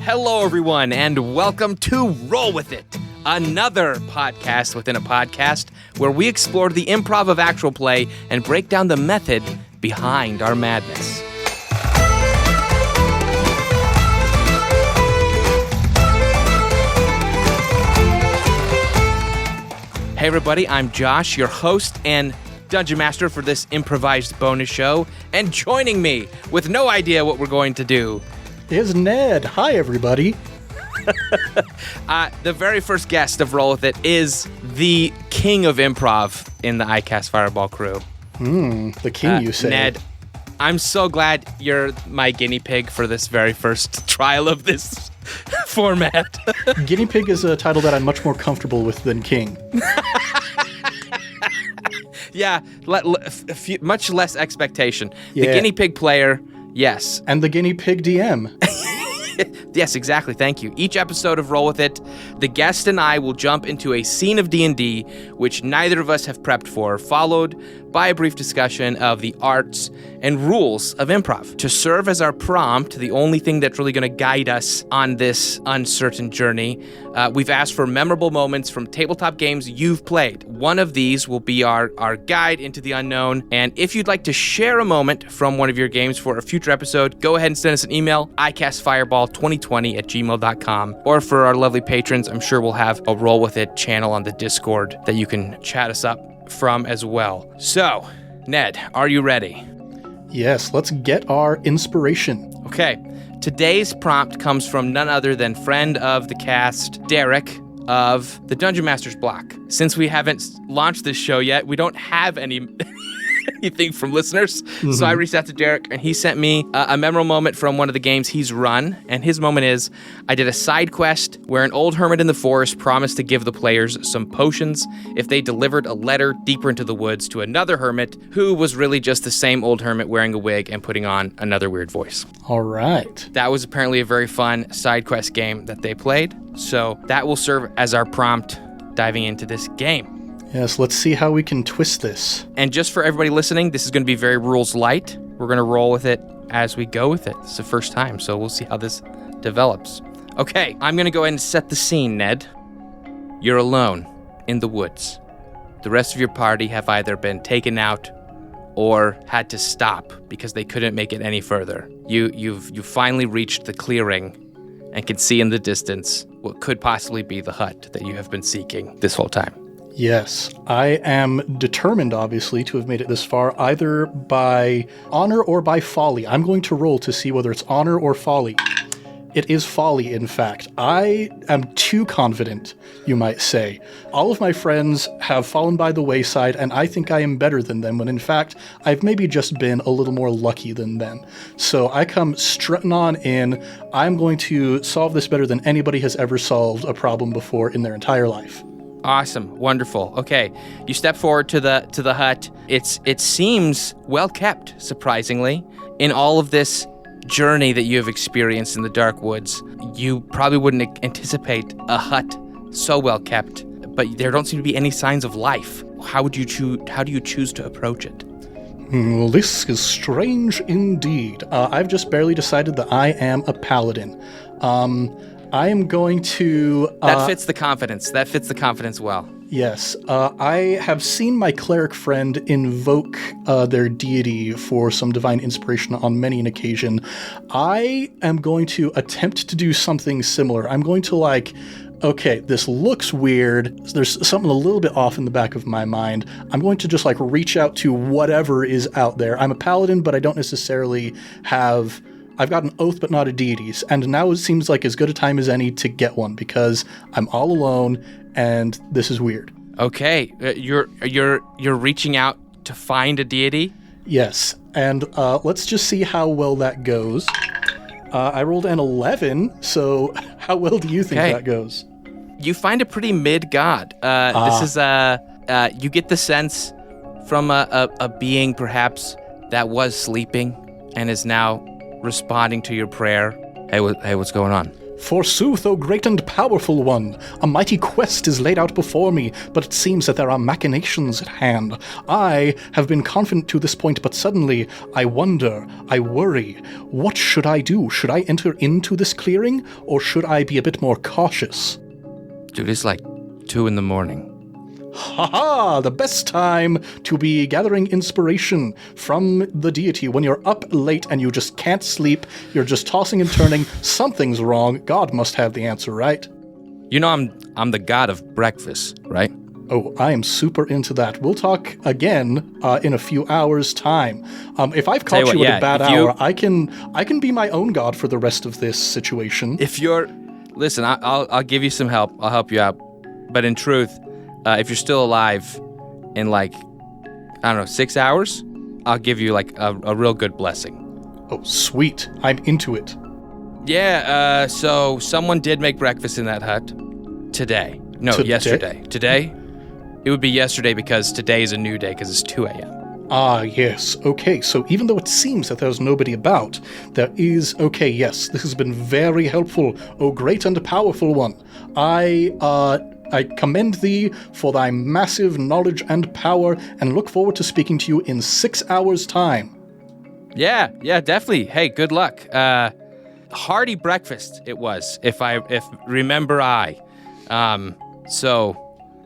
Hello, everyone, and welcome to Roll With It, another podcast within a podcast where we explore the improv of actual play and break down the method behind our madness. Hey, everybody, I'm Josh, your host and Dungeon Master for this improvised bonus show, and joining me with no idea what we're going to do is Ned. Hi, everybody. The very first guest of Roll With It is the king of improv in the iCast Fireball crew. The king, you say. Ned, I'm so glad you're my guinea pig for this very first trial of this format. Guinea pig is a title that I'm much more comfortable with than king. Yeah, much less expectation. Yeah. The guinea pig player, yes. And the guinea pig DM. Yes, exactly. Thank you. Each episode of Roll With It, the guest and I will jump into a scene of D&D, which neither of us have prepped for, followed by a brief discussion of the arts and rules of improv. To serve as our prompt, the only thing that's really going to guide us on this uncertain journey, we've asked for memorable moments from tabletop games you've played. One of these will be our guide into the unknown, and if you'd like to share a moment from one of your games for a future episode, go ahead and send us an email, icastfireball2020@gmail.com, or for our lovely patrons, I'm sure we'll have a Roll With It channel on the Discord that you can chat us up from as well. So, Ned, are you ready? Yes, let's get our inspiration. Okay, today's prompt comes from none other than friend of the cast, Derek, of the Dungeon Master's Block. Since we haven't launched this show yet, we don't have anything from listeners. Mm-hmm. So I reached out to Derek, and he sent me a memorable moment from one of the games he's run. And his moment is, I did a side quest where an old hermit in the forest promised to give the players some potions if they delivered a letter deeper into the woods to another hermit who was really just the same old hermit wearing a wig and putting on another weird voice. All right. That was apparently a very fun side quest game that they played. So that will serve as our prompt diving into this game. Yes, let's see how we can twist this. And just for everybody listening, this is going to be very rules light. We're going to roll with it as we go with it. It's the first time, so we'll see how this develops. Okay, I'm going to go ahead and set the scene, Ned. You're alone in the woods. The rest of your party have either been taken out or had to stop because they couldn't make it any further. You've finally reached the clearing and can see in the distance what could possibly be the hut that you have been seeking this whole time. Yes, I am determined, obviously, to have made it this far, either by honor or by folly. I'm going to roll to see whether it's honor or folly. It is folly, in fact. I am too confident, you might say. All of my friends have fallen by the wayside, and I think I am better than them, when in fact, I've maybe just been a little more lucky than them. So I come strutting on in. I'm going to solve this better than anybody has ever solved a problem before in their entire life. Awesome. Wonderful. Okay. You step forward to the hut. It seems well kept, surprisingly. In all of this journey that you have experienced in the dark woods, you probably wouldn't anticipate a hut so well kept, but there don't seem to be any signs of life. How do you choose to approach it? Well, this is strange indeed. I've just barely decided that I am a paladin. I am going to... that fits the confidence. That fits the confidence well. Yes. I have seen my cleric friend invoke their deity for some divine inspiration on many an occasion. I am going to attempt to do something similar. I'm going to okay, this looks weird. There's something a little bit off in the back of my mind. I'm going to just reach out to whatever is out there. I'm a paladin, but I don't necessarily have... I've got an oath, but not a deity's, and now it seems like as good a time as any to get one because I'm all alone, and this is weird. Okay, you're reaching out to find a deity? Yes, and let's just see how well that goes. I rolled an 11, so how well do you think that goes? You find a pretty mid god. This is you get the sense from a being perhaps that was sleeping and is now responding to your prayer. Hey, what's going on? Forsooth, O great and powerful one, a mighty quest is laid out before me, but it seems that there are machinations at hand. I have been confident to this point, but suddenly I wonder, I worry. What should I do? Should I enter into this clearing, or should I be a bit more cautious? Dude, it's like 2 a.m. Ha-ha! The best time to be gathering inspiration from the deity. When you're up late and you just can't sleep, you're just tossing and turning, something's wrong. God must have the answer, right? You know I'm the god of breakfast, right? Oh, I am super into that. We'll talk again in a few hours' time. If I've caught you at a bad hour, I can be my own god for the rest of this situation. Listen, I'll give you some help. I'll help you out. But in truth, if you're still alive in 6 hours, I'll give you a real good blessing. Oh, sweet. I'm into it. Yeah, so someone did make breakfast in that hut today. No, yesterday. Today? It would be yesterday because today is a new day because it's 2 a.m. Ah, yes. Okay, so even though it seems that there's nobody about, there is... Okay, yes, this has been very helpful, O great and powerful one. I commend thee for thy massive knowledge and power, and look forward to speaking to you in 6 hours' time. Yeah, definitely. Hey, good luck. Hearty breakfast it was, if remember I.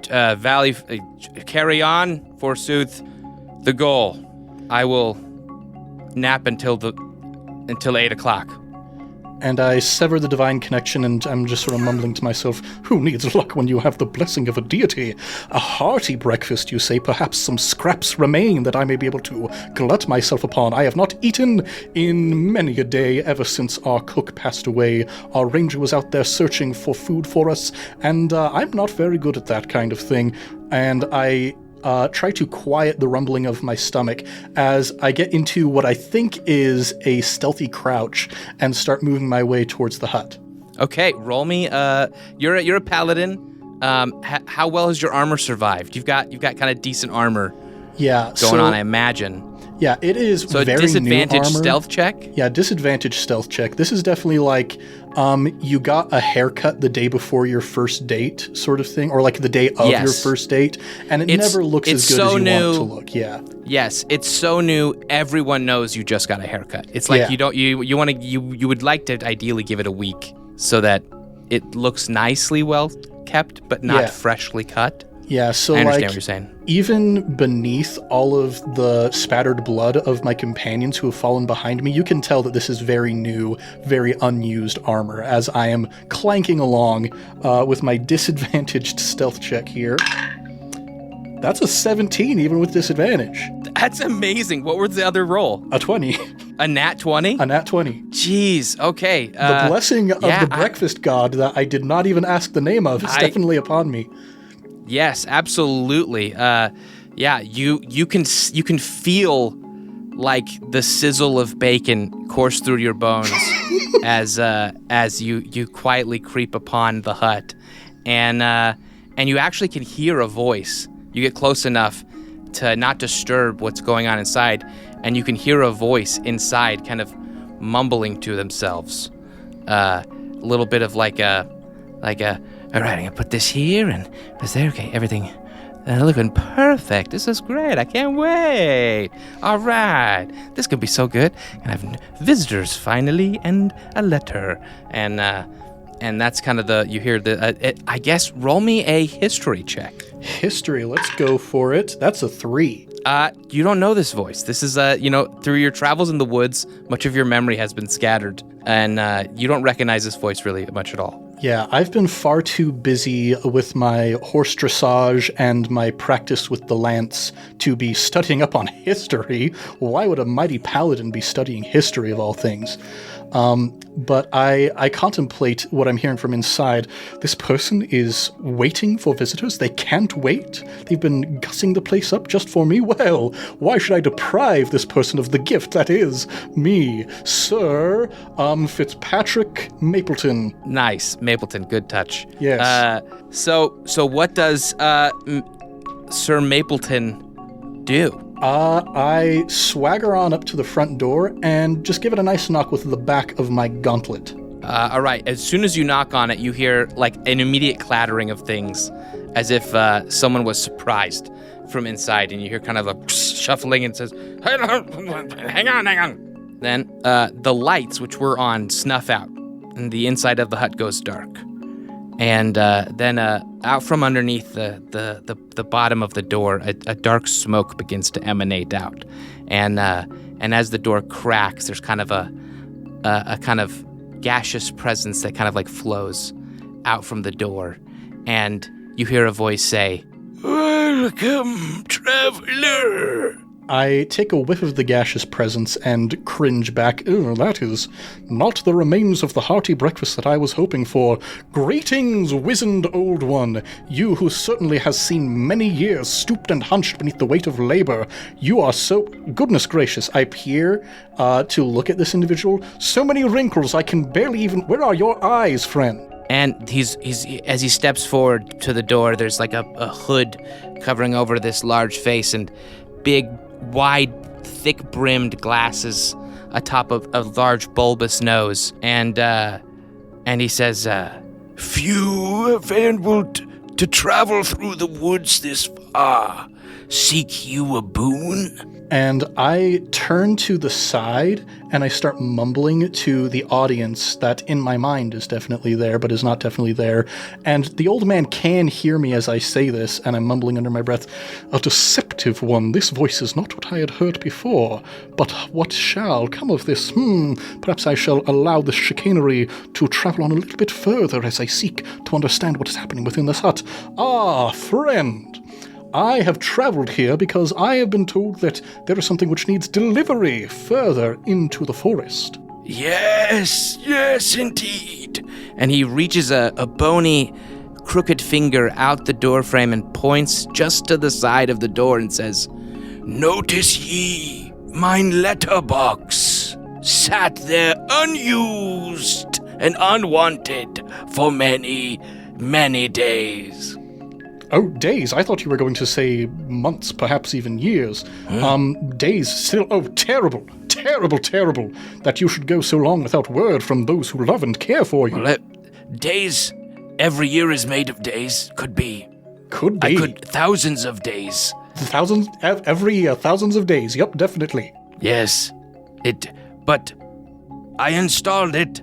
Valley, carry on, forsooth, the goal. I will nap until 8 o'clock. And I sever the divine connection, and I'm just sort of mumbling to myself, who needs luck when you have the blessing of a deity? A hearty breakfast, you say? Perhaps some scraps remain that I may be able to glut myself upon. I have not eaten in many a day ever since our cook passed away. Our ranger was out there searching for food for us, and I'm not very good at that kind of thing. And I try to quiet the rumbling of my stomach as I get into what I think is a stealthy crouch and start moving my way towards the hut. Okay, roll me. You're a paladin. How well has your armor survived? You've got kind of decent armor. Going on, I imagine. Yeah, it is so very disadvantage new armor. Stealth check? Yeah, disadvantage stealth check. This is definitely like you got a haircut the day before your first date sort of thing, or like the day of your first date, and it never looks as good as you want it to look. Yeah. Yes, it's so new. Everyone knows you just got a haircut. It's like you would like to ideally give it a week so that it looks nicely well kept, but not freshly cut. Yeah, so I understand what you're saying. Even beneath all of the spattered blood of my companions who have fallen behind me, you can tell that this is very new, very unused armor as I am clanking along with my disadvantaged stealth check here. That's a 17 even with disadvantage. That's amazing. What was the other roll? A 20. A nat 20? A nat 20. Jeez, okay. The blessing of the breakfast god that I did not even ask the name of is definitely upon me. Yes, absolutely. You can feel like the sizzle of bacon course through your bones as you quietly creep upon the hut, and you actually can hear a voice. You get close enough to not disturb what's going on inside, and you can hear a voice inside, kind of mumbling to themselves, a little bit of like a. All right, I'm going to put this here and this there. Okay, everything looking perfect. This is great. I can't wait. All right. This could be so good. And I have visitors finally and a letter. And that's kind of you hear I guess, roll me a history check. History, let's go for it. That's a 3. You don't know this voice. This is, through your travels in the woods, much of your memory has been scattered. And you don't recognize this voice really much at all. Yeah, I've been far too busy with my horse dressage and my practice with the lance to be studying up on history. Why would a mighty paladin be studying history of all things? But I contemplate what I'm hearing from inside. This person is waiting for visitors. They can't wait. They've been gussing the place up just for me. Well, why should I deprive this person of the gift that is me, Sir Fitzpatrick Mapleton? Nice, Mapleton. Good touch. Yes. So what does Sir Mapleton do? I swagger on up to the front door and just give it a nice knock with the back of my gauntlet. All right. As soon as you knock on it, you hear like an immediate clattering of things, as if someone was surprised from inside, and you hear kind of a shuffling and says, hang on. Then the lights, which were on, snuff out, and the inside of the hut goes dark. And then out from underneath the bottom of the door, a dark smoke begins to emanate out. And as the door cracks, there's kind of a kind of gaseous presence that kind of like flows out from the door. And you hear a voice say, "Welcome, traveler." I take a whiff of the gaseous presence and cringe back. Oh, that is not the remains of the hearty breakfast that I was hoping for. Greetings, wizened old one. You who certainly has seen many years stooped and hunched beneath the weight of labor. You are so... Goodness gracious, I peer to look at this individual. So many wrinkles, I can barely even... Where are your eyes, friend? And he's as he steps forward to the door, there's like a hood covering over this large face and big, wide, thick-brimmed glasses atop of a large bulbous nose. And he says, "Few have been able to travel through the woods this far. Seek you a boon?" And I turn to the side and I start mumbling to the audience that in my mind is definitely there, but is not definitely there. And the old man can hear me as I say this, and I'm mumbling under my breath, "A deceptive one. This voice is not what I had heard before. But what shall come of this? Perhaps I shall allow this chicanery to travel on a little bit further as I seek to understand what is happening within this hut. Ah, friend. I have traveled here because I have been told that there is something which needs delivery further into the forest." Yes, indeed. And he reaches a bony, crooked finger out the doorframe and points just to the side of the door and says, "Notice ye mine letterbox sat there unused and unwanted for many, many days." Oh, days. I thought you were going to say months, perhaps even years. Days still. Oh, terrible, terrible, terrible that you should go so long without word from those who love and care for you. Well, days. Every year is made of days. Could be. Could be. Thousands of days. Thousands? Every year, thousands of days. Yep, definitely. Yes. But I installed it.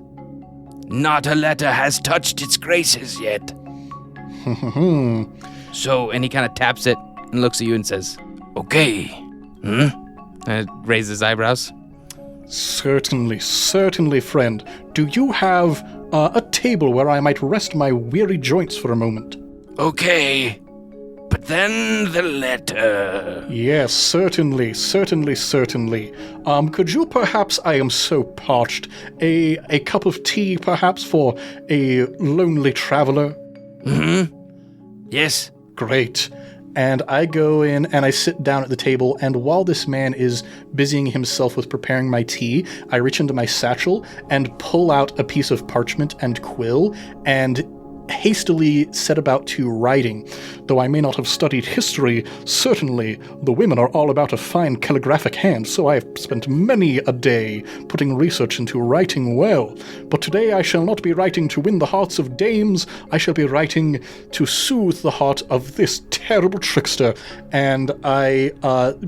Not a letter has touched its graces yet. So, and he kind of taps it and looks at you and says, "Okay." And raises his eyebrows. Certainly, friend. Do you have a table where I might rest my weary joints for a moment? Okay. But then the letter. Yes, certainly. Could you perhaps, I am so parched, a cup of tea perhaps for a lonely traveler? Yes. Great. And I go in and I sit down at the table, and while this man is busying himself with preparing my tea, I reach into my satchel and pull out a piece of parchment and quill and hastily set about to writing. Though I may not have studied history, certainly the women are all about a fine calligraphic hand, so I have spent many a day putting research into writing well. But today I shall not be writing to win the hearts of dames, I shall be writing to soothe the heart of this terrible trickster. And I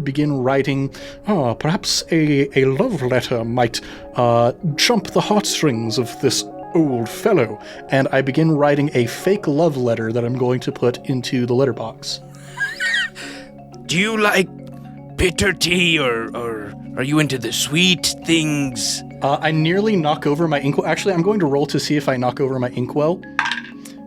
begin writing, perhaps a love letter might jump the heartstrings of this old fellow, and I begin writing a fake love letter that I'm going to put into the letterbox. Do you like bitter tea, or are you into the sweet things? I nearly knock over my inkwell. Actually, I'm going to roll to see if I knock over my inkwell.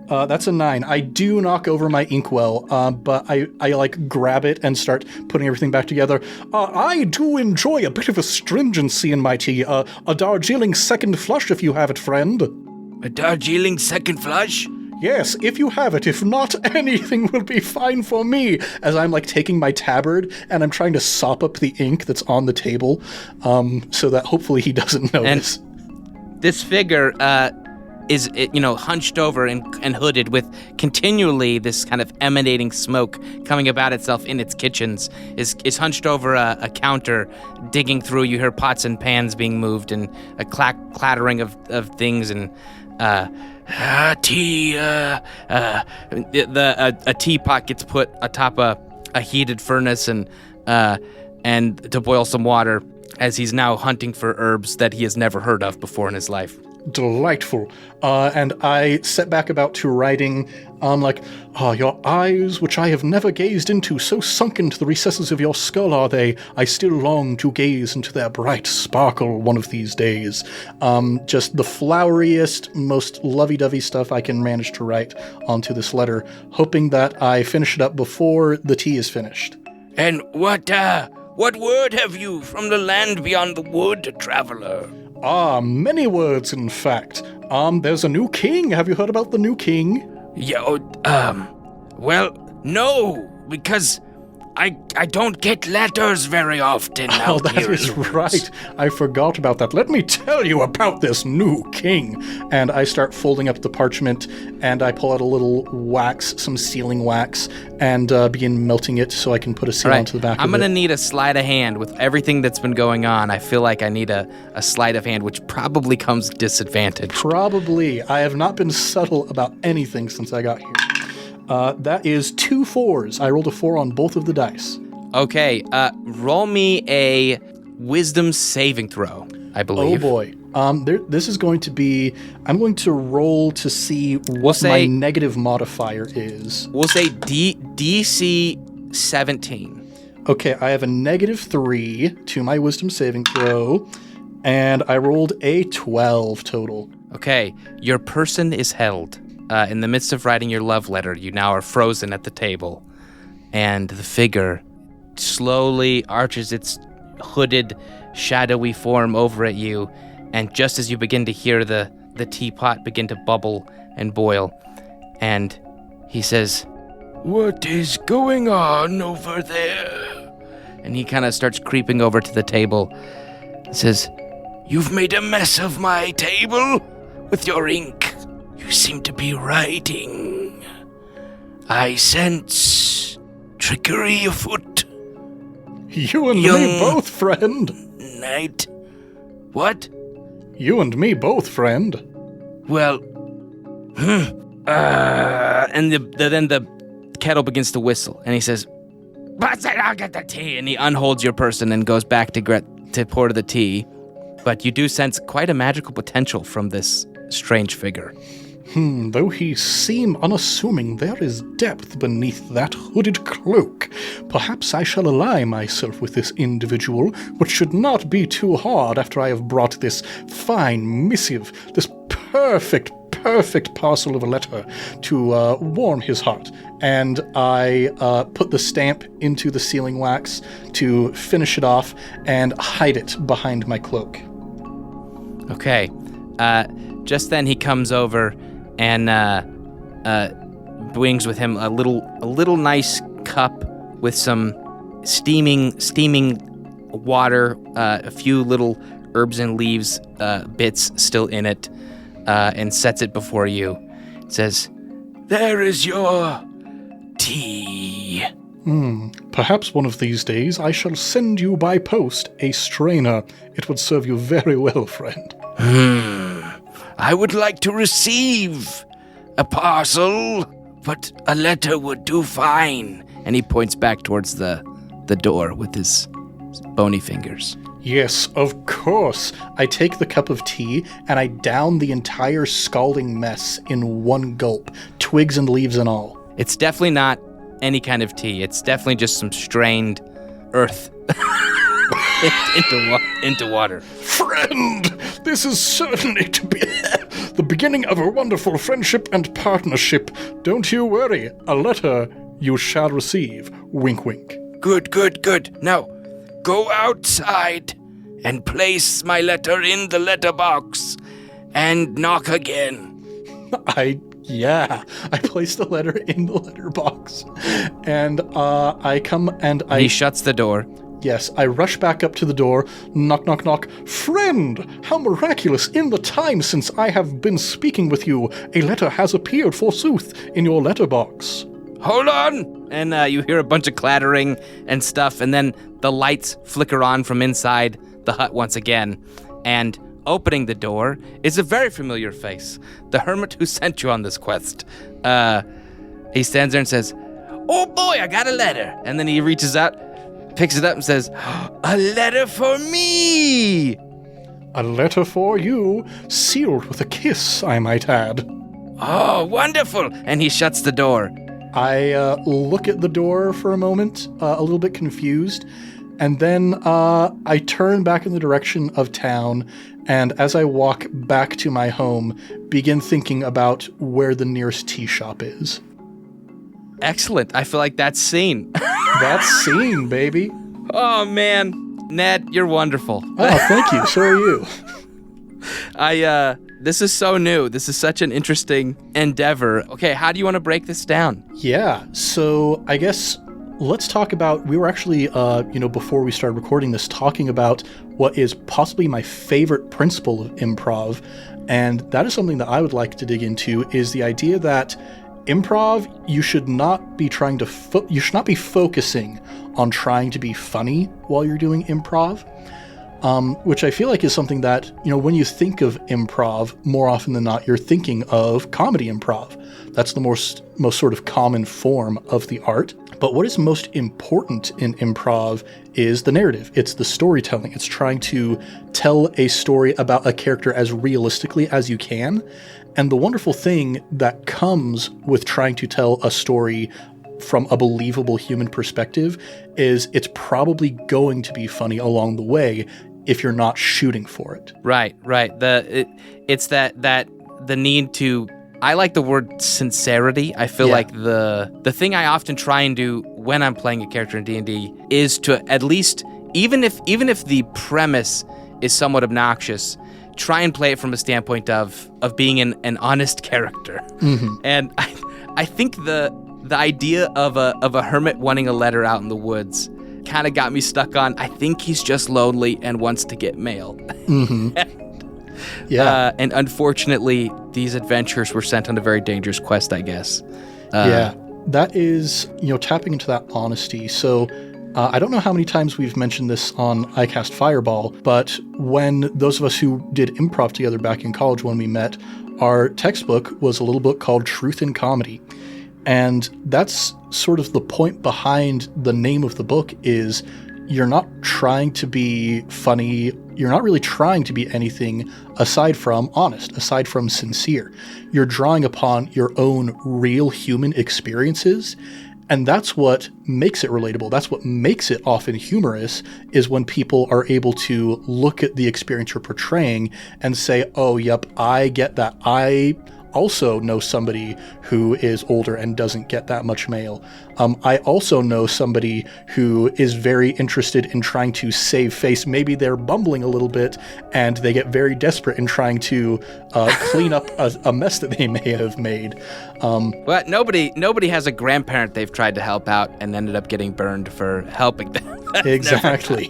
That's a 9. I do knock over my inkwell, but I like grab it and start putting everything back together. I do enjoy a bit of astringency in my tea. A Darjeeling second flush if you have it, friend. A Darjeeling second flush? Yes, if you have it. If not, anything will be fine for me. As I'm like taking my tabard and I'm trying to sop up the ink that's on the table, so that hopefully he doesn't notice. And this figure, is, hunched over and hooded with continually this kind of emanating smoke coming about itself in its kitchens, is hunched over a counter, digging through. You hear pots and pans being moved and a clattering of things and tea. A teapot gets put atop a heated furnace and to boil some water, as he's now hunting for herbs that he has never heard of before in his life. Delightful. And I set back about to writing, your eyes, which I have never gazed into, so sunk into the recesses of your skull are they, I still long to gaze into their bright sparkle one of these days. Just the floweriest, most lovey-dovey stuff I can manage to write onto this letter, hoping that I finish it up before the tea is finished. And what word have you from the land beyond the wood, traveler? Many words, in fact. There's a new king. Have you heard about the new king? Yeah, well, no, because I don't get letters very often out that here. is right. I forgot about that. Let me tell you about this new king. And I start folding up the parchment, and I pull out a little wax, some sealing wax, and begin melting it so I can put a seal onto the back of it. I'm going to need a sleight of hand with everything that's been going on. I feel like I need a sleight of hand, which probably comes disadvantaged. Probably. I have not been subtle about anything since I got here. That is 2 4s. I rolled a 4 on both of the dice. Okay, roll me a wisdom saving throw, I believe. Oh boy. This is going to be, I'm going to roll to see what my negative modifier is. We'll say DC 17. Okay, I have a -3 to my wisdom saving throw, and I rolled a 12 total. Okay, your person is held. In the midst of writing your love letter, you now are frozen at the table, and the figure slowly arches its hooded, shadowy form over at you, and just as you begin to hear the teapot begin to bubble and boil, and he says, "What is going on over there?" And he kind of starts creeping over to the table and says, "You've made a mess of my table with your ink. You seem to be writing. I sense trickery afoot." You and me both, friend. Knight. What? You and me both, friend. Well, and then the kettle begins to whistle, and he says, "But I'll get the tea," and he unholds your person and goes back to pour the tea. But you do sense quite a magical potential from this strange figure. Though he seem unassuming, there is depth beneath that hooded cloak. Perhaps I shall ally myself with this individual, which should not be too hard after I have brought this fine missive, this perfect parcel of a letter to warm his heart. And I put the stamp into the sealing wax to finish it off and hide it behind my cloak. Okay. Just then he comes over and brings with him a little nice cup with some steaming water, a few little herbs and leaves bits still in it, and sets it before you. It says, "There is your tea." Perhaps one of these days I shall send you by post a strainer. It would serve you very well, friend. I would like to receive a parcel, but a letter would do fine. And he points back towards the door with his bony fingers. Yes, of course. I take the cup of tea and I down the entire scalding mess in one gulp, twigs and leaves and all. It's definitely not any kind of tea. It's definitely just some strained earth into water. Friend, this is certainly to be the beginning of a wonderful friendship and partnership. Don't you worry. A letter you shall receive. Wink, wink. Good. Now, go outside and place my letter in the letterbox and knock again. I placed the letter in the letterbox. And I come and He shuts the door. Yes, I rush back up to the door. Knock, knock, knock. Friend, how miraculous! In the time since I have been speaking with you, a letter has appeared, forsooth, in your letterbox. Hold on! And you hear a bunch of clattering and stuff, and then the lights flicker on from inside the hut once again. And opening the door is a very familiar face, the hermit who sent you on this quest. He stands there and says, "Oh boy, I got a letter." And then he reaches out, picks it up and says, "A letter for me!" A letter for you, sealed with a kiss, I might add. "Oh, wonderful!" And he shuts the door. I look at the door for a moment, a little bit confused, and then I turn back in the direction of town, and as I walk back to my home, begin thinking about where the nearest tea shop is. Excellent. I feel like that's scene. That's scene, baby. Oh, man. Ned, you're wonderful. Oh, thank you. So are you. This is so new. This is such an interesting endeavor. Okay, how do you want to break this down? Yeah, so I guess let's talk about, we were actually, before we started recording this, talking about what is possibly my favorite principle of improv, and that is something that I would like to dig into, is the idea that improv, you should not be trying to, you should not be focusing on trying to be funny while you're doing improv. Which I feel like is something that, when you think of improv, more often than not, you're thinking of comedy improv. That's the most sort of common form of the art. But what is most important in improv is the narrative. It's the storytelling. It's trying to tell a story about a character as realistically as you can. And the wonderful thing that comes with trying to tell a story from a believable human perspective is it's probably going to be funny along the way if you're not shooting for it. Right. It's that the need to, I like the word sincerity. I feel like the thing I often try and do when I'm playing a character in D&D is to at least, even if the premise is somewhat obnoxious, try and play it from a standpoint of being an honest character. Mm-hmm. And I think the idea of a hermit wanting a letter out in the woods kind of got me stuck on, I think he's just lonely and wants to get mail. Mm-hmm. And unfortunately, these adventurers were sent on a very dangerous quest, I guess. That is, tapping into that honesty. So I don't know how many times we've mentioned this on iCast Fireball, but when those of us who did improv together back in college when we met, our textbook was a little book called Truth in Comedy. And that's sort of the point behind the name of the book is you're not trying to be funny. You're not really trying to be anything aside from honest, aside from sincere. You're drawing upon your own real human experiences. And that's what makes it relatable. That's what makes it often humorous, is when people are able to look at the experience you're portraying and say, oh, yep, I get that. I also know somebody who is older and doesn't get that much mail. I also know somebody who is very interested in trying to save face. Maybe they're bumbling a little bit and they get very desperate in trying to clean up a mess that they may have made. But nobody has a grandparent they've tried to help out and ended up getting burned for helping them. Exactly.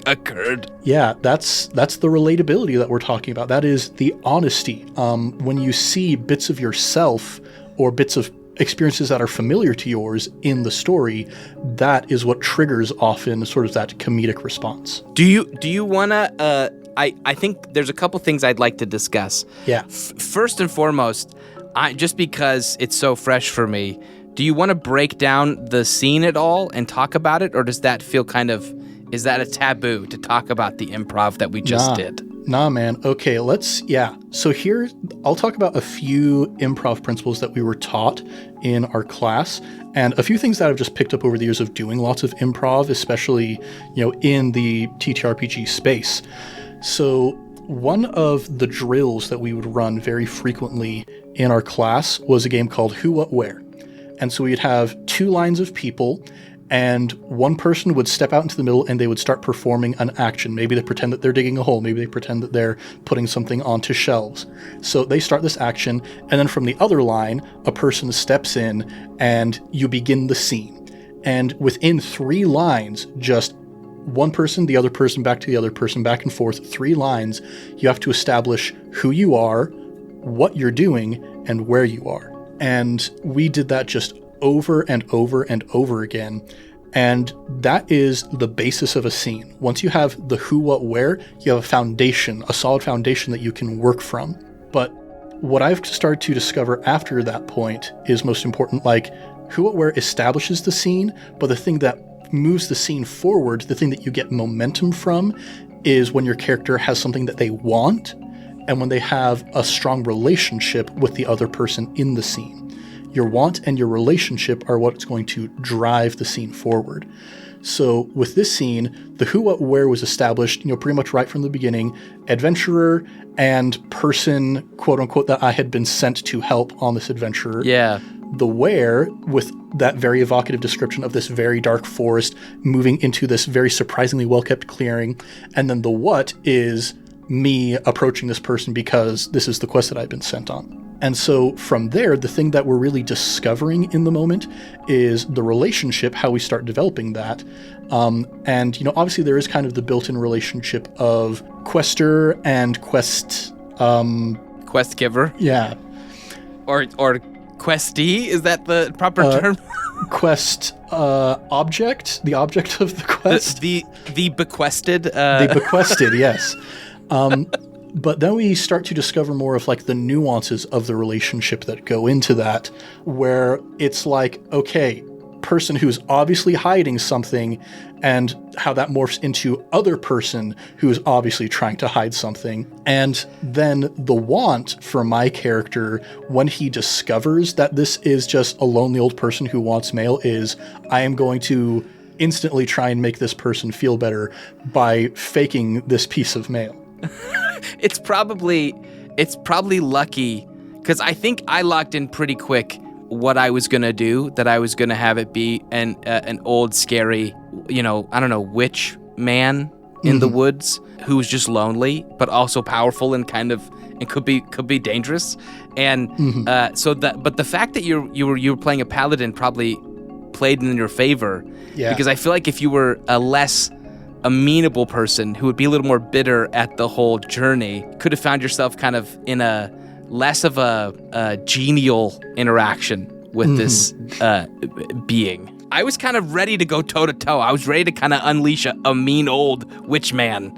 Occurred. Yeah, that's the relatability that we're talking about. That is the honesty. When you see bits of yourself or bits of experiences that are familiar to yours in the story, that is what triggers often sort of that comedic response. Do you wanna? I think there's a couple things I'd like to discuss. Yeah. First and foremost, just because it's so fresh for me, do you want to break down the scene at all and talk about it, or does that feel is that a taboo to talk about the improv that we just did? Nah, man. Okay, So here, I'll talk about a few improv principles that we were taught in our class, and a few things that I've just picked up over the years of doing lots of improv, especially, in the TTRPG space. So one of the drills that we would run very frequently in our class was a game called Who, What, Where. And so we'd have two lines of people, and one person would step out into the middle and they would start performing an action. Maybe they pretend that they're digging a hole. Maybe they pretend that they're putting something onto shelves. So they start this action, and then from the other line, a person steps in and you begin the scene. And within 3 lines, just one person, the other person, back to the other person, back and forth, 3 lines. You have to establish who you are, what you're doing, and where you are. And we did that just over and over and over again. And that is the basis of a scene. Once you have the who, what, where, you have a foundation, a solid foundation that you can work from. But what I've started to discover after that point is most important, like who, what, where establishes the scene, but the thing that moves the scene forward, the thing that you get momentum from, is when your character has something that they want and when they have a strong relationship with the other person in the scene. Your want and your relationship are what's going to drive the scene forward. So with this scene, the who, what, where was established, pretty much right from the beginning. Adventurer and person, quote unquote, that I had been sent to help on this adventure. Yeah. The where, with that very evocative description of this very dark forest moving into this very surprisingly well-kept clearing. And then the what is me approaching this person because this is the quest that I've been sent on. And so from there, the thing that we're really discovering in the moment is the relationship, how we start developing that. And obviously there is kind of the built-in relationship of quester and quest... quest giver? Yeah. Or questee? Is that the proper term? Quest object? The object of the quest? The bequested? The bequested, yes. But then we start to discover more of like the nuances of the relationship that go into that, where it's like, okay, person who's obviously hiding something and how that morphs into other person who's obviously trying to hide something. And then the want for my character, when he discovers that this is just a lonely old person who wants mail, is I am going to instantly try and make this person feel better by faking this piece of mail. It's probably lucky because I think I locked in pretty quick what I was gonna do. That I was gonna have it be an old scary, witch man in the woods who was just lonely but also powerful and could be dangerous. And but the fact that you were playing a paladin probably played in your favor. Yeah. Because I feel like if you were a less amenable person who would be a little more bitter at the whole journey, could have found yourself kind of in a less of a genial interaction with this being. I was kind of ready to go toe to toe. I was ready to kind of unleash a mean old witch man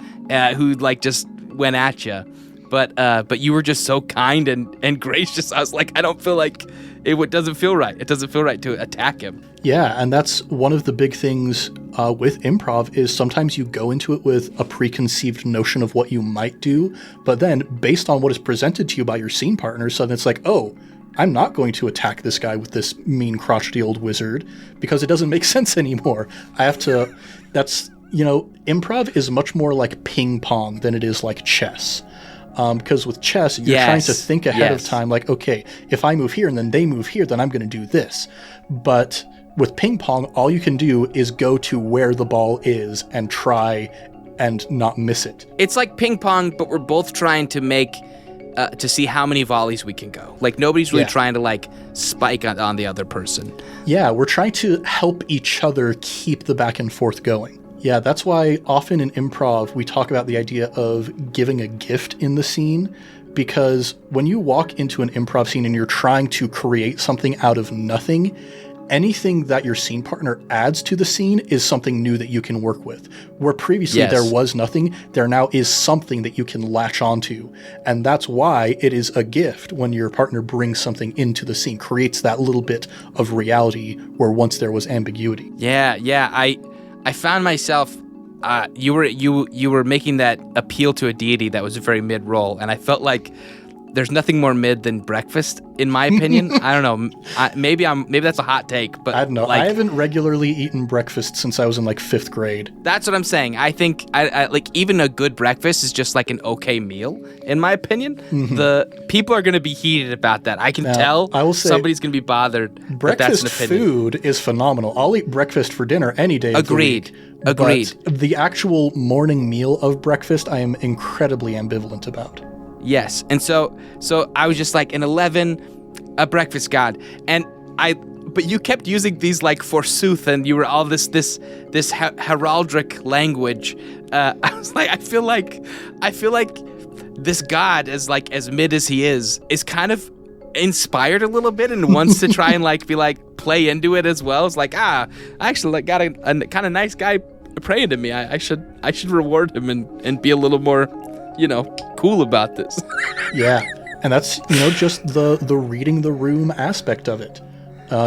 who like just went at you. But you were just so kind and gracious. I was like, I don't feel like it doesn't feel right. It doesn't feel right to attack him. Yeah, and that's one of the big things with improv is sometimes you go into it with a preconceived notion of what you might do, but then based on what is presented to you by your scene partner, suddenly it's like, oh, I'm not going to attack this guy with this mean, crotchety old wizard because it doesn't make sense anymore. I have to... That's, improv is much more like ping pong than it is like chess. Because with chess, you're trying to think ahead of time, like, okay, if I move here and then they move here, then I'm going to do this. But with ping pong, all you can do is go to where the ball is and try and not miss it. It's like ping pong, but we're both trying to make, to see how many volleys we can go. Like, nobody's really trying to, like, spike on the other person. Yeah, we're trying to help each other keep the back and forth going. Yeah, that's why often in improv, we talk about the idea of giving a gift in the scene, because when you walk into an improv scene and you're trying to create something out of nothing, anything that your scene partner adds to the scene is something new that you can work with. Where previously there was nothing, there now is something that you can latch onto. And that's why it is a gift when your partner brings something into the scene, creates that little bit of reality where once there was ambiguity. Yeah, I found myself, you were making that appeal to a deity that was very mid-roll, and I felt like there's nothing more mid than breakfast, in my opinion. I don't know. Maybe that's a hot take, but I don't know. Like, I haven't regularly eaten breakfast since I was in like 5th grade. That's what I'm saying. I think I like even a good breakfast is just like an okay meal, in my opinion. The people are going to be heated about that. I can tell. I will say somebody's going to be bothered. Breakfast that's an opinion. Food is phenomenal. I'll eat breakfast for dinner any day. Agreed. But the actual morning meal of breakfast, I am incredibly ambivalent about. Yes, and so I was just like an 11, a breakfast god, but you kept using these like forsooth, and you were all this heraldic language. I was like, I feel like this god, as mid as he is kind of inspired a little bit and wants to try and like be like play into it as well. It's like, I actually like got a kind of nice guy praying to me. I should reward him and be a little more, cool about this. Yeah. And that's, just the reading the room aspect of it.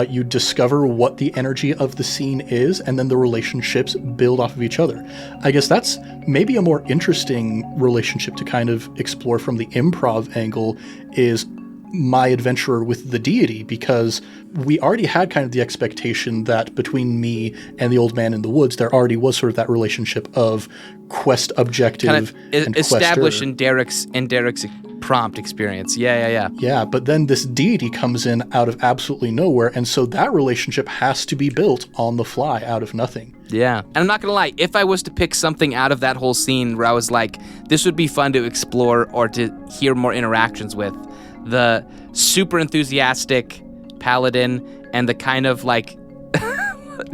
You discover what the energy of the scene is, and then the relationships build off of each other. I guess that's maybe a more interesting relationship to kind of explore from the improv angle, is my adventurer with the deity, because we already had kind of the expectation that between me and the old man in the woods, there already was sort of that relationship of quest objective kind of and established quester. in Derek's prompt experience. Yeah. Yeah, but then this deity comes in out of absolutely nowhere, and so that relationship has to be built on the fly out of nothing. Yeah. And I'm not going to lie, if I was to pick something out of that whole scene where I was like, this would be fun to explore or to hear more interactions with, the super enthusiastic Paladin and the kind of like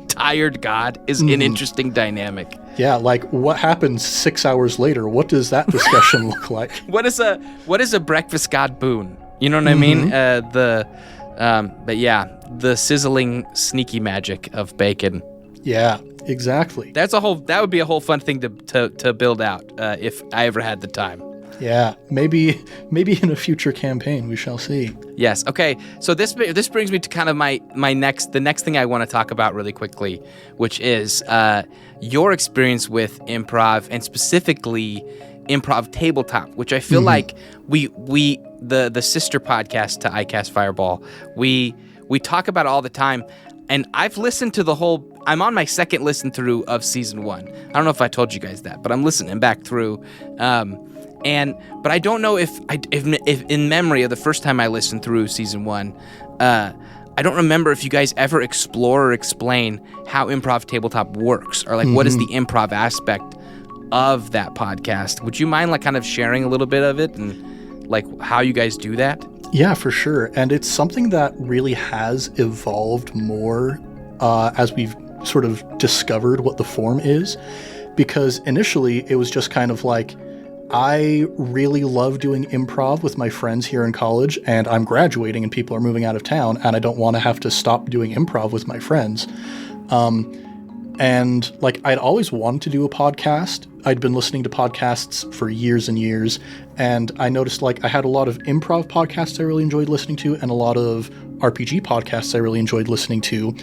tired god is an interesting dynamic. Yeah, like what happens 6 hours later? What does that discussion look like? What is a breakfast god boon? You know what I mean? But yeah, the sizzling sneaky magic of bacon. Yeah, exactly. That would be a whole fun thing to build out if I ever had the time. Yeah, maybe in a future campaign we shall see. Yes. Okay. So this brings me to kind of the next thing I want to talk about really quickly, which is your experience with improv, and specifically improv tabletop, which I feel like we the sister podcast to iCast Fireball, we talk about it all the time. And I've listened to I'm on my second listen through of season 1. I don't know if I told you guys that, but I'm listening back through. But I don't know if in memory of the first time I listened through season 1, I don't remember if you guys ever explore or explain how improv tabletop works, or like what is the improv aspect of that podcast. Would you mind like kind of sharing a little bit of it and like how you guys do that? Yeah, for sure. And it's something that really has evolved more as we've sort of discovered what the form is, because initially it was just kind of like, I really love doing improv with my friends here in college, and I'm graduating and people are moving out of town, and I don't want to have to stop doing improv with my friends. And like, I'd always wanted to do a podcast. I'd been listening to podcasts for years and years, and I noticed like I had a lot of improv podcasts I really enjoyed listening to, and a lot of RPG podcasts I really enjoyed listening to.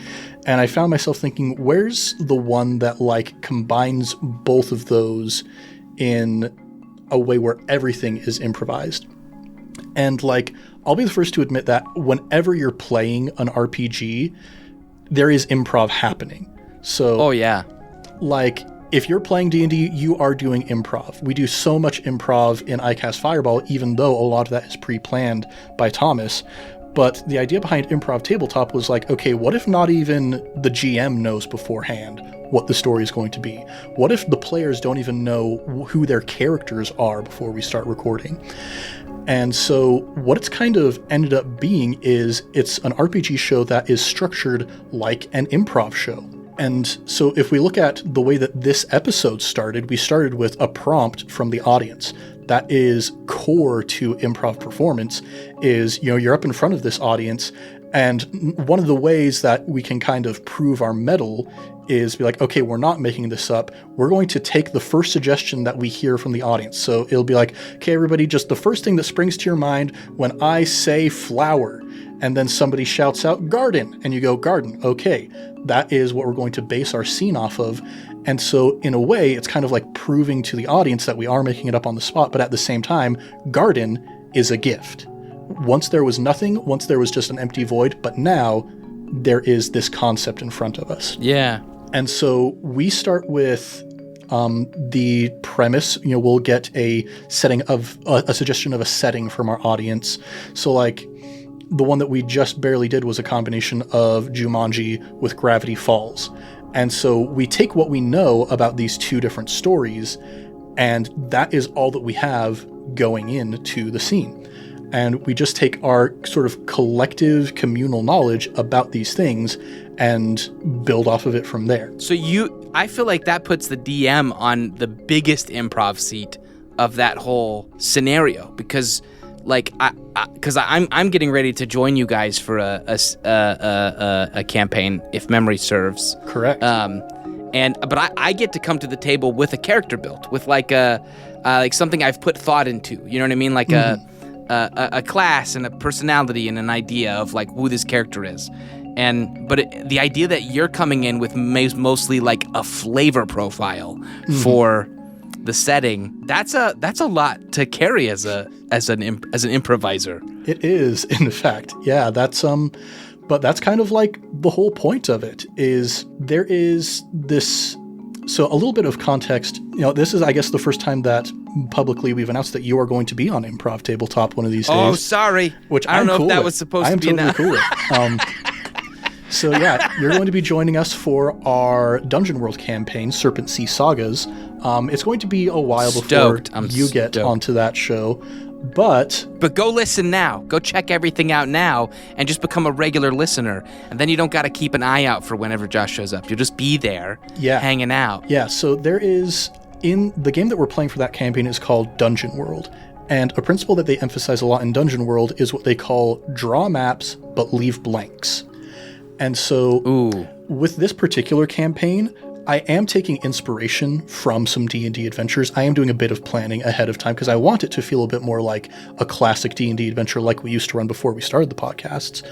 And I found myself thinking, where's the one that like combines both of those in a way where everything is improvised? And like, I'll be the first to admit that whenever you're playing an RPG, there is improv happening. So, oh yeah, like if you're playing D&D, you are doing improv. We do so much improv in iCast Fireball, even though a lot of that is pre-planned by Thomas. But the idea behind improv tabletop was like, okay, what if not even the GM knows beforehand what the story is going to be? What if the players don't even know who their characters are before we start recording? And so what it's kind of ended up being is it's an RPG show that is structured like an improv show. And so if we look at the way that this episode started, we started with a prompt from the audience. That is core to improv performance, is, you're up in front of this audience, and one of the ways that we can kind of prove our mettle is be like, okay, we're not making this up. We're going to take the first suggestion that we hear from the audience. So it'll be like, okay, everybody, just the first thing that springs to your mind when I say flower. And then somebody shouts out garden, and you go, garden. Okay, that is what we're going to base our scene off of. And so in a way, it's kind of like proving to the audience that we are making it up on the spot, but at the same time, garden is a gift. Once there was nothing, once there was just an empty void, but now there is this concept in front of us. Yeah. And so we start with the premise. We'll get a setting of a suggestion of a setting from our audience. So like, the one that we just barely did was a combination of Jumanji with Gravity Falls. And so we take what we know about these two different stories, and that is all that we have going into the scene. and we just take our sort of collective communal knowledge about these things and build off of it from there. So I feel like that puts the DM on the biggest improv seat of that whole scenario, because like I'm getting ready to join you guys for a campaign, if memory serves. Correct. But I get to come to the table with a character built, with like something I've put thought into. You know what I mean? Like a class and a personality and an idea of like who this character is. But the idea that you're coming in with mostly like a flavor profile for the setting, that's a lot to carry as an improviser. It is, in fact. Yeah, but that's kind of like the whole point of it, is there is this. So a little bit of context, this is, I guess, the first time that publicly we've announced that you are going to be on Improv Tabletop one of these days. Oh, sorry. Which I don't know cool if that with. was supposed to be totally cool with. So yeah, you're going to be joining us for our Dungeon World campaign, Serpent Sea Sagas. It's going to be a while before you get onto that show, but go listen now. Go check everything out now and just become a regular listener. And then you don't got to keep an eye out for whenever Josh shows up. You'll just be there, hanging out. Yeah, so there is, in the game that we're playing for that campaign is called Dungeon World. And a principle that they emphasize a lot in Dungeon World is what they call draw maps, but leave blanks. And so with this particular campaign, I am taking inspiration from some D&D adventures. I am doing a bit of planning ahead of time because I want it to feel a bit more like a classic D&D adventure like we used to run before we started the podcasts.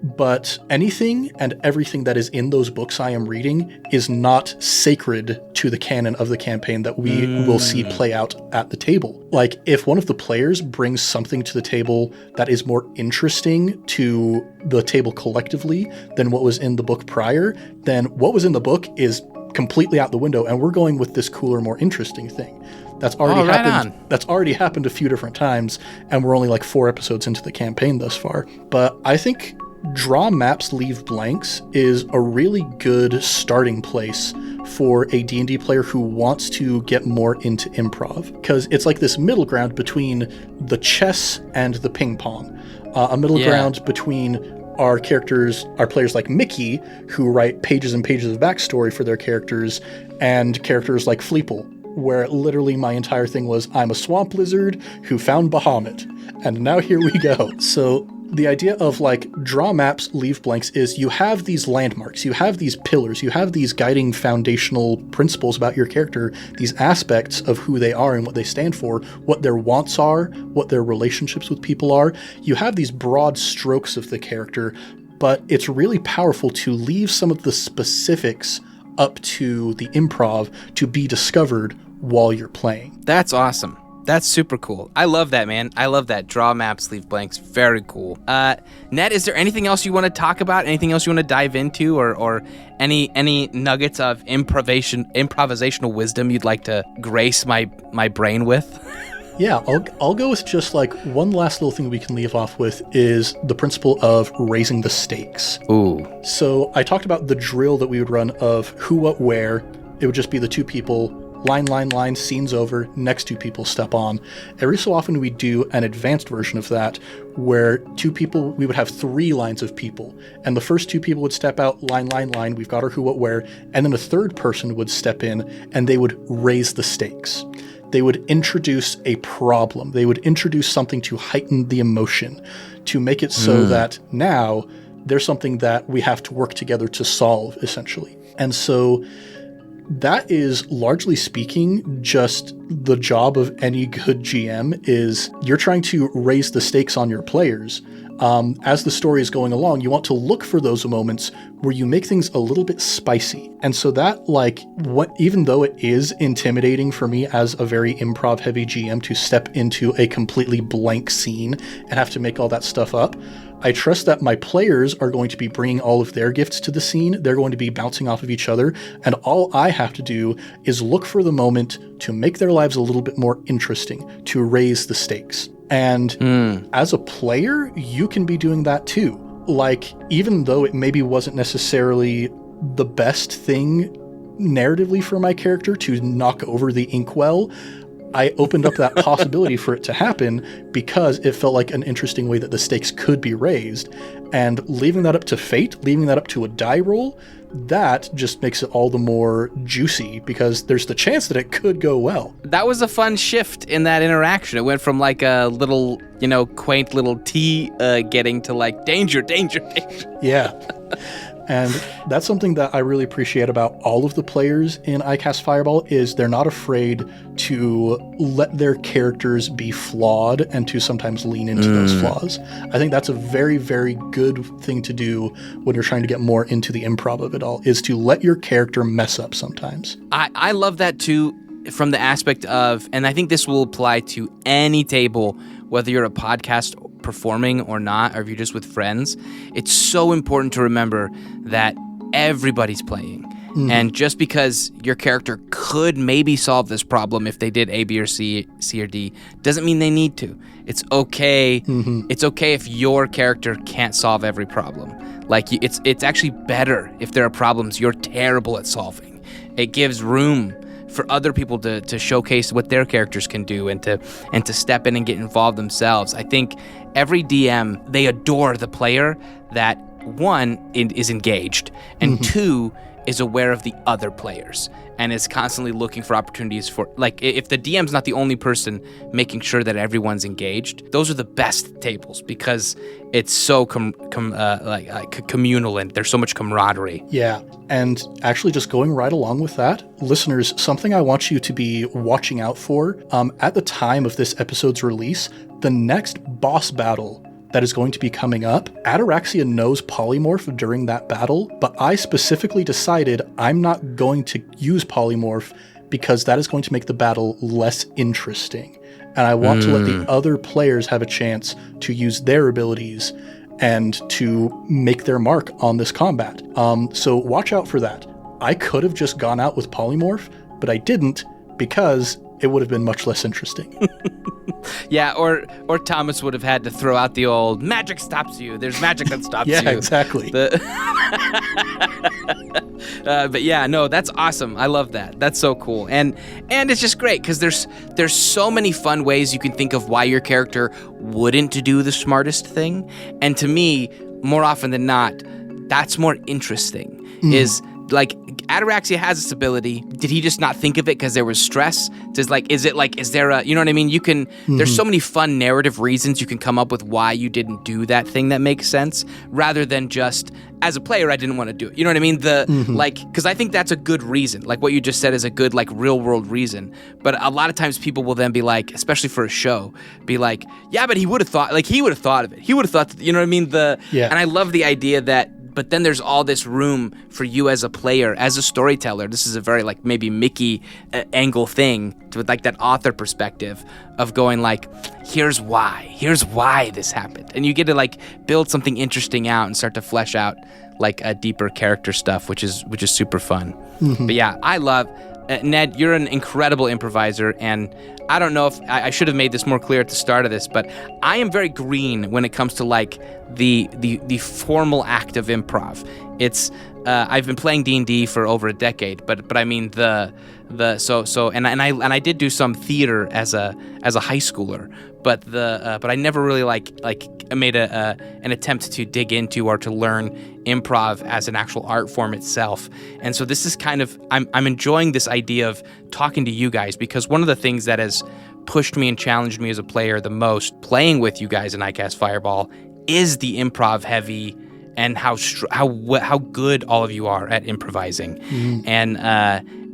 But anything and everything that is in those books I am reading is not sacred to the canon of the campaign that we will see play out at the table. Like, if one of the players brings something to the table that is more interesting to the table collectively than what was in the book prior, then what was in the book is completely out the window, and we're going with this cooler, more interesting thing. That's already happened. That's already happened a few different times, and we're only like 4 episodes into the campaign thus far. But I think draw maps, leave blanks is a really good starting place for a D&D player who wants to get more into improv, because it's like this middle ground between the chess and the ping pong, a middle ground between our players like Mickey, who write pages and pages of backstory for their characters, and characters like Fleeple, where literally my entire thing was, I'm a swamp lizard who found Bahamut, and now here we go. So the idea of like draw maps, leave blanks is you have these landmarks, you have these pillars, you have these guiding foundational principles about your character, these aspects of who they are and what they stand for, what their wants are, what their relationships with people are. You have these broad strokes of the character, but it's really powerful to leave some of the specifics up to the improv to be discovered while you're playing. That's awesome. That's super cool. I love that, man. I love that. Draw maps, leave blanks. Very cool. Ned, is there anything else you want to talk about? Anything else you want to dive into, or any nuggets of improvisational wisdom you'd like to grace my brain with? Yeah, I'll go with just like one last little thing we can leave off with is the principle of raising the stakes. Ooh. So I talked about the drill that we would run of who, what, where. It would just be the 2 people. Line, scene's over, next 2 people step on. Every so often we do an advanced version of that where 2 people, we would have 3 lines of people, and the first 2 people would step out, line, we've got our who, what, where, and then a third person would step in and they would raise the stakes. They would introduce a problem. They would introduce something to heighten the emotion, to make it so that now there's something that we have to work together to solve, essentially. And so that is, largely speaking, just the job of any good GM is you're trying to raise the stakes on your players. As the story is going along, you want to look for those moments where you make things a little bit spicy. And so that, even though it is intimidating for me as a very improv-heavy GM to step into a completely blank scene and have to make all that stuff up, I trust that my players are going to be bringing all of their gifts to the scene. They're going to be bouncing off of each other. And all I have to do is look for the moment to make their lives a little bit more interesting, to raise the stakes. And as a player, you can be doing that too. Like, even though it maybe wasn't necessarily the best thing narratively for my character to knock over the inkwell, I opened up that possibility for it to happen because it felt like an interesting way that the stakes could be raised. And leaving that up to fate, leaving that up to a die roll, that just makes it all the more juicy because there's the chance that it could go well. That was a fun shift in that interaction. It went from like a little, quaint little tea getting to like danger, danger, danger. Yeah. And that's something that I really appreciate about all of the players in I Cast Fireball is they're not afraid to let their characters be flawed and to sometimes lean into those flaws. I think that's a very, very good thing to do when you're trying to get more into the improv of it all, is to let your character mess up sometimes. I love that too, from the aspect of, and I think this will apply to any table, whether you're a podcast performing or not, or if you're just with friends. It's so important to remember that everybody's playing. And just because your character could maybe solve this problem if they did A, B, or C or D, doesn't mean they need to. It's okay. It's okay if your character can't solve every problem. Like, it's actually better if there are problems you're terrible at solving. It gives room for other people to showcase what their characters can do and to step in and get involved themselves. I think every DM, they adore the player that, one, is engaged, and two, is aware of the other players and is constantly looking for opportunities for, like, if the DM's not the only person making sure that everyone's engaged, those are the best tables because it's so communal and there's so much camaraderie. Yeah, and actually just going right along with that, listeners, something I want you to be watching out for, at the time of this episode's release, the next boss battle that is going to be coming up, Ataraxia knows Polymorph during that battle, but I specifically decided I'm not going to use Polymorph because that is going to make the battle less interesting. And I want to let the other players have a chance to use their abilities and to make their mark on this combat. So watch out for that. I could have just gone out with Polymorph, but I didn't because it would have been much less interesting. Yeah, or Thomas would have had to throw out the old magic stops you. There's magic that stops you. Yeah, exactly. But yeah, no, that's awesome. I love that. That's so cool. And it's just great because there's so many fun ways you can think of why your character wouldn't do the smartest thing. And to me, more often than not, that's more interesting. Is like, Ataraxia has this ability. Did he just not think of it because there was stress? Is there a, you know what I mean? You can, there's so many fun narrative reasons you can come up with why you didn't do that thing that makes sense, rather than just, as a player, I didn't want to do it. You know what I mean? Because I think that's a good reason. Like what you just said is a good, like, real world reason. But a lot of times people will then be like, especially for a show, be like, yeah, but he would have thought of it. He would have thought that, you know what I mean? And I love the idea that, but then there's all this room for you as a player, as a storyteller. This is a very, like, maybe Mickey angle thing, with like that author perspective of going like, here's why this happened. And you get to like build something interesting out and start to flesh out like a deeper character stuff, which is super fun. But yeah, I love, Ned, you're an incredible improviser, and I don't know if I should have made this more clear at the start of this, but I am very green when it comes to like the formal act of improv. It's I've been playing D&D for over a decade, but I mean and I did do some theater as a high schooler, but I never really like made an attempt to dig into or to learn improv as an actual art form itself. And so this is kind of, I'm enjoying this idea of talking to you guys, because one of the things that has pushed me and challenged me as a player the most playing with you guys in I Cast Fireball is the improv heavy and how good all of you are at improvising.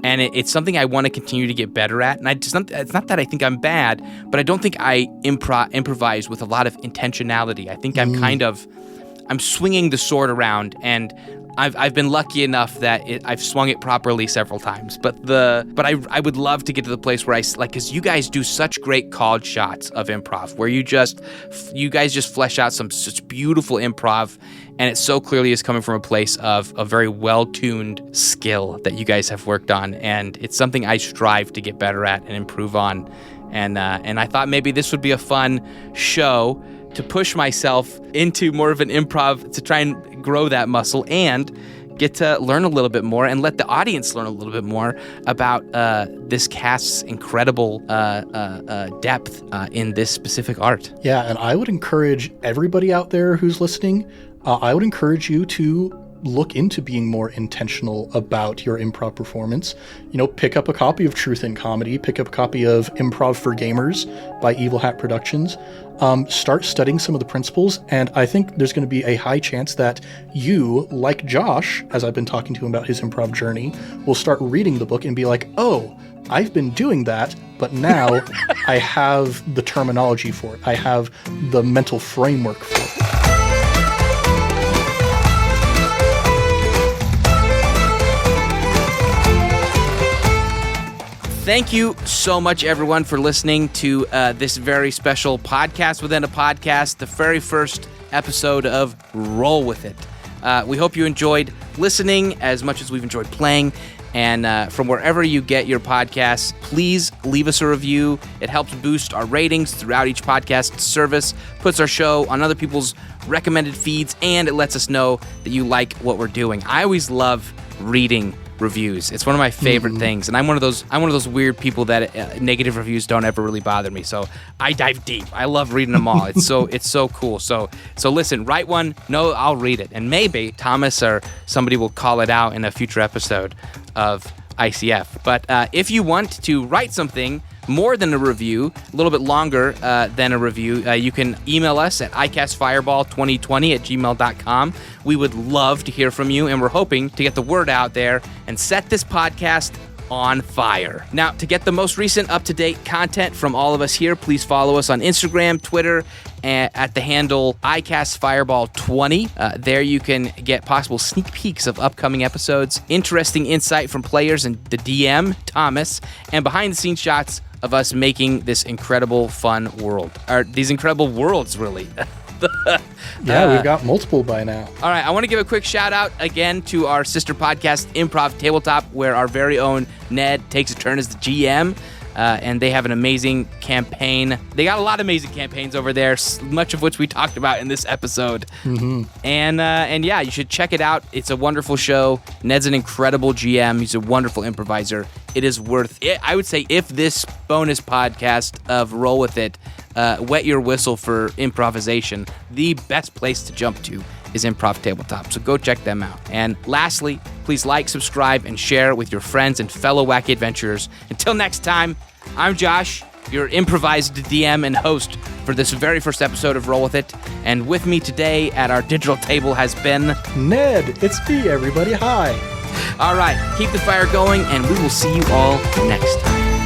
And it's something I want to continue to get better at. And it's not that I think I'm bad, but I don't think I improvise with a lot of intentionality. I think I'm swinging the sword around, and I've been lucky enough that I've swung it properly several times. But I would love to get to the place where because you guys do such great called shots of improv, where you guys just flesh out such beautiful improv, and it so clearly is coming from a place of a very well-tuned skill that you guys have worked on, and it's something I strive to get better at and improve on. And I thought maybe this would be a fun show to push myself into more of an improv, to try and grow that muscle and get to learn a little bit more and let the audience learn a little bit more about this cast's incredible depth in this specific art. Yeah, and I would encourage everybody out there who's listening, I would encourage you to look into being more intentional about your improv performance. Pick up a copy of Truth in Comedy, pick up a copy of Improv for Gamers by Evil Hat Productions. Start studying some of the principles, and I think there's going to be a high chance that you, like Josh, as I've been talking to him about his improv journey, will start reading the book and be like, oh, I've been doing that, but now I have the terminology for it. I have the mental framework for it. Thank you so much, everyone, for listening to this very special podcast within a podcast, the very first episode of Roll With It. We hope you enjoyed listening as much as we've enjoyed playing. And from wherever you get your podcasts, please leave us a review. It helps boost our ratings throughout each podcast service, puts our show on other people's recommended feeds, and it lets us know that you like what we're doing. I always love reading reviews. It's one of my favorite things, and I'm one of those weird people that negative reviews don't ever really bother me. So I dive deep. I love reading them all. It's so cool. So listen, write one. No, I'll read it, and maybe Thomas or somebody will call it out in a future episode of ICF. But if you want to write something more than a review, a little bit longer than a review, you can email us at icastfireball2020@gmail.com. We would love to hear from you, and we're hoping to get the word out there and set this podcast on fire. Now, to get the most recent up-to-date content from all of us here, please follow us on Instagram, Twitter, at the handle icastfireball20. There you can get possible sneak peeks of upcoming episodes, interesting insight from players and the DM, Thomas, and behind-the-scenes shots of us making this incredible fun world. Or these incredible worlds, really. Yeah, we've got multiple by now. All right, I want to give a quick shout out again to our sister podcast, Improv Tabletop, where our very own Ned takes a turn as the GM. And they have an amazing campaign. They got a lot of amazing campaigns over there, much of which we talked about in this episode. Mm-hmm. And yeah, you should check it out. It's a wonderful show. Ned's an incredible GM. He's a wonderful improviser. It is worth it. I would say if this bonus podcast of Roll With It wet your whistle for improvisation, the best place to jump to is Improv Tabletop. So go check them out. And lastly, please like, subscribe, and share with your friends and fellow wacky adventurers. Until next time, I'm Josh, your improvised DM and host for this very first episode of Roll With It. And with me today at our digital table has been Ned. It's me, everybody. Hi. All right, keep the fire going, and we will see you all next time.